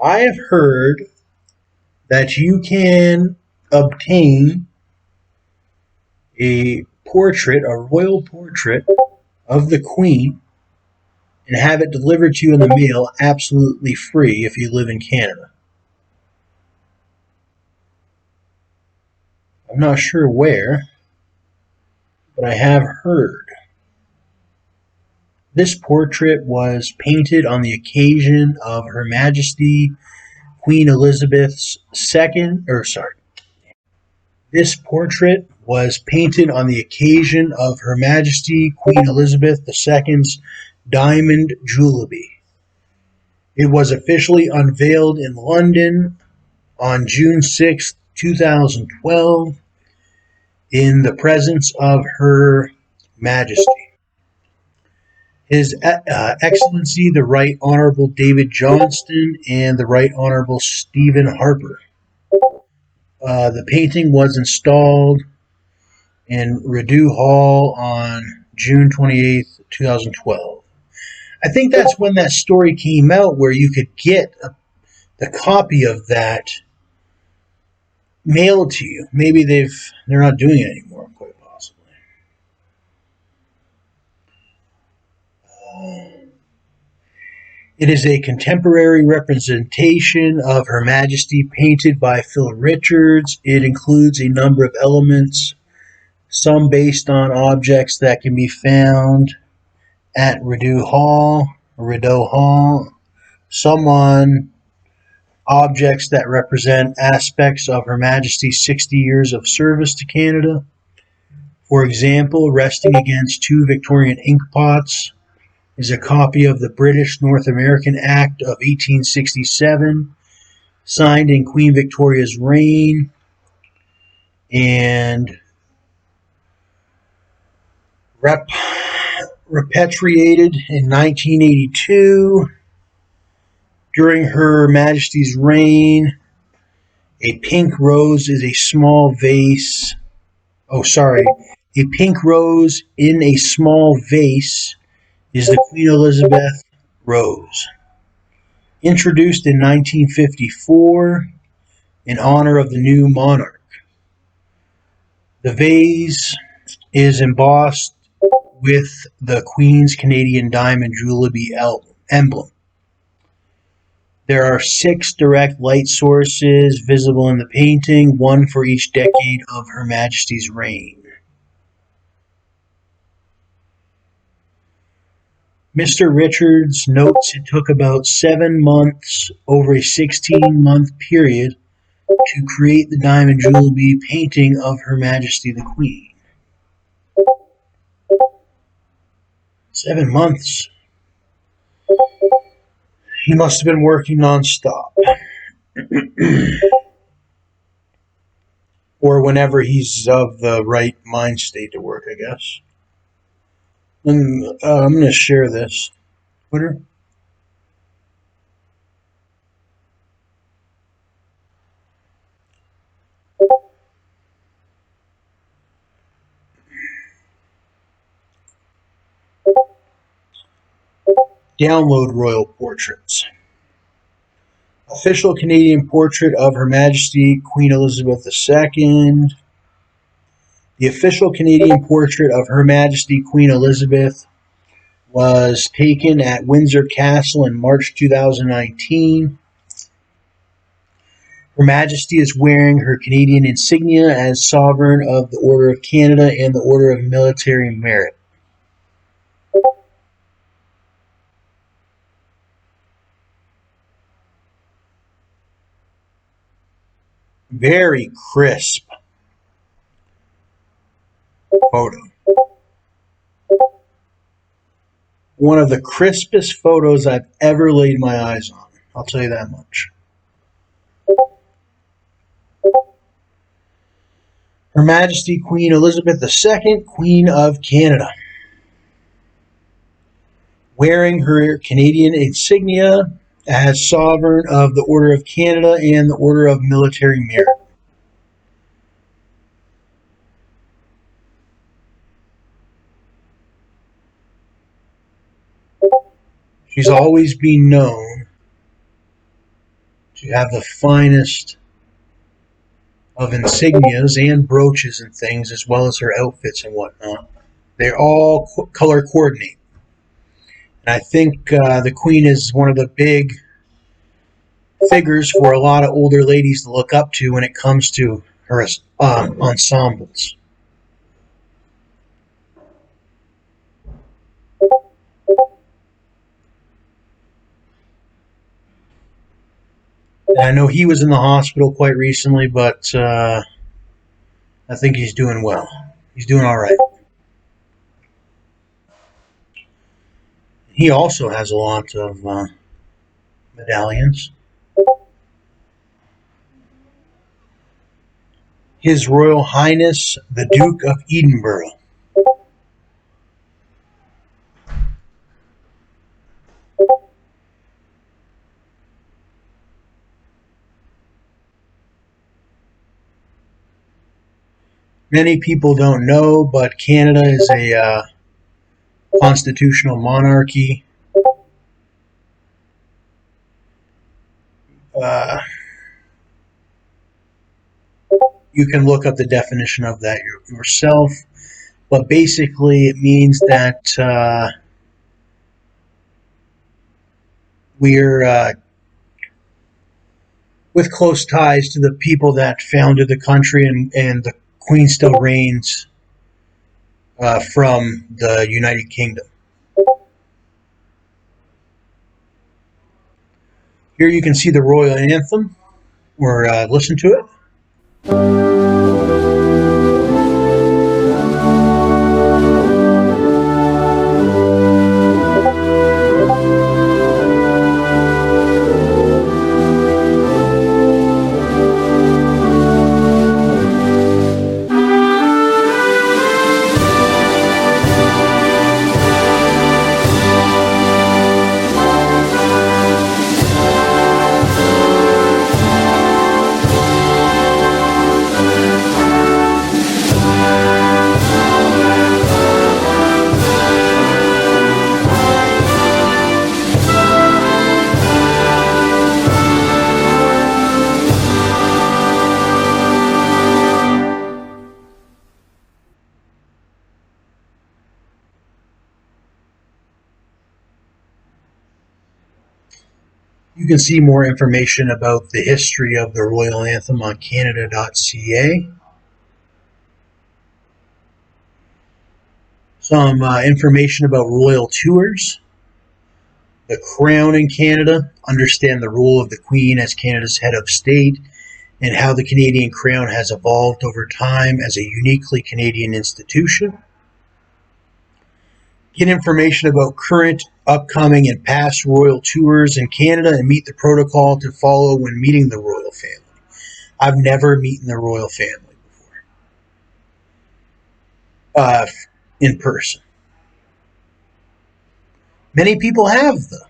I have heard that you can obtain a portrait, a royal portrait of the Queen, and have it delivered to you in the mail absolutely free if you live in Canada. I'm not sure where, but I have heard. This portrait was painted on the occasion of Her Majesty Queen Elizabeth's second, This portrait was painted on the occasion of Her Majesty Queen Elizabeth II's Diamond Jubilee. It was officially unveiled in London on June 6, 2012, in the presence of Her Majesty. His Excellency, the Right Honourable David Johnston, and the Right Honourable Stephen Harper. The painting was installed in Rideau Hall on June 28th, 2012. I think that's when that story came out where you could get the copy of that mailed to you. Maybe they're not doing it anymore, quite possibly. It is a contemporary representation of Her Majesty painted by Phil Richards. It includes a number of elements, some based on objects that can be found at Rideau Hall, some on objects that represent aspects of Her Majesty's 60 years of service to Canada. For example, resting against two Victorian inkpots is a copy of the British North American Act of 1867, signed in Queen Victoria's reign, and repatriated in 1982 during Her Majesty's reign. A pink rose is a small vase. A pink rose in a small vase is the Queen Elizabeth rose. Introduced in 1954 in honor of the new monarch. The vase is embossed with the Queen's Canadian Diamond Jubilee emblem. There are 6 direct light sources visible in the painting, one for each decade of Her Majesty's reign. Mr. Richards notes it took about 7 months over a 16-month period to create the Diamond Jubilee painting of Her Majesty the Queen. 7 months. He must have been working non-stop. Or whenever he's of the right mind state to work, I guess. And I'm going to share this. Twitter. Download royal portraits. Official Canadian portrait of Her Majesty Queen Elizabeth II. The official Canadian portrait of Her Majesty Queen Elizabeth was taken at Windsor Castle in March 2019. Her Majesty is wearing her Canadian insignia as Sovereign of the Order of Canada and the Order of Military Merit. Very crisp photo. One of the crispest photos I've ever laid my eyes on. I'll tell you that much. Her Majesty Queen Elizabeth II, Queen of Canada. Wearing her Canadian insignia as Sovereign of the Order of Canada and the Order of Military Merit. She's always been known to have the finest of insignias and brooches and things, as well as her outfits and whatnot. They all color coordinate. And I think the Queen is one of the big figures for a lot of older ladies to look up to when it comes to her ensembles. And I know he was in the hospital quite recently, but I think he's doing well. He's doing all right. He also has a lot of medallions. His Royal Highness, the Duke of Edinburgh. Many people don't know, but Canada is a constitutional monarchy. You can look up the definition of that yourself, but basically it means that we're with close ties to the people that founded the country, and the Queen still reigns from the United Kingdom. Here you can see the Royal Anthem, or listen to it. You can see more information about the history of the Royal Anthem on Canada.ca. Some information about royal tours. The Crown in Canada. Understand the role of the Queen as Canada's head of state, and how the Canadian Crown has evolved over time as a uniquely Canadian institution. Get information about current, upcoming, and past royal tours in Canada, and meet the protocol to follow when meeting the royal family. I've never met the royal family before, in person. Many people have, though.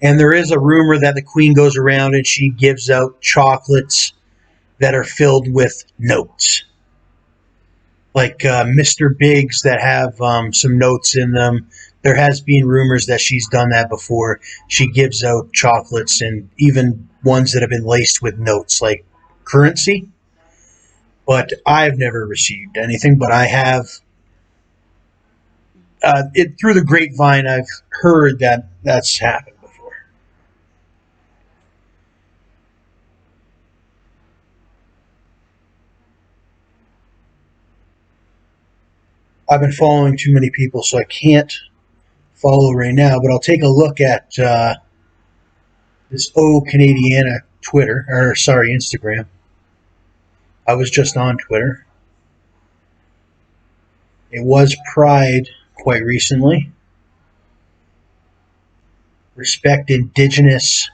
And there is a rumor that the Queen goes around and she gives out chocolates that are filled with notes. Like Mr. Biggs that have some notes in them. There has been rumors that she's done that before. She gives out chocolates, and even ones that have been laced with notes, like currency. But I've never received anything, but I have. Through the grapevine, I've heard that that's happened before. I've been following too many people, so I can't follow right now, but I'll take a look at this Canadiana Instagram. I was just on Twitter. It was Pride quite recently. Respect Indigenous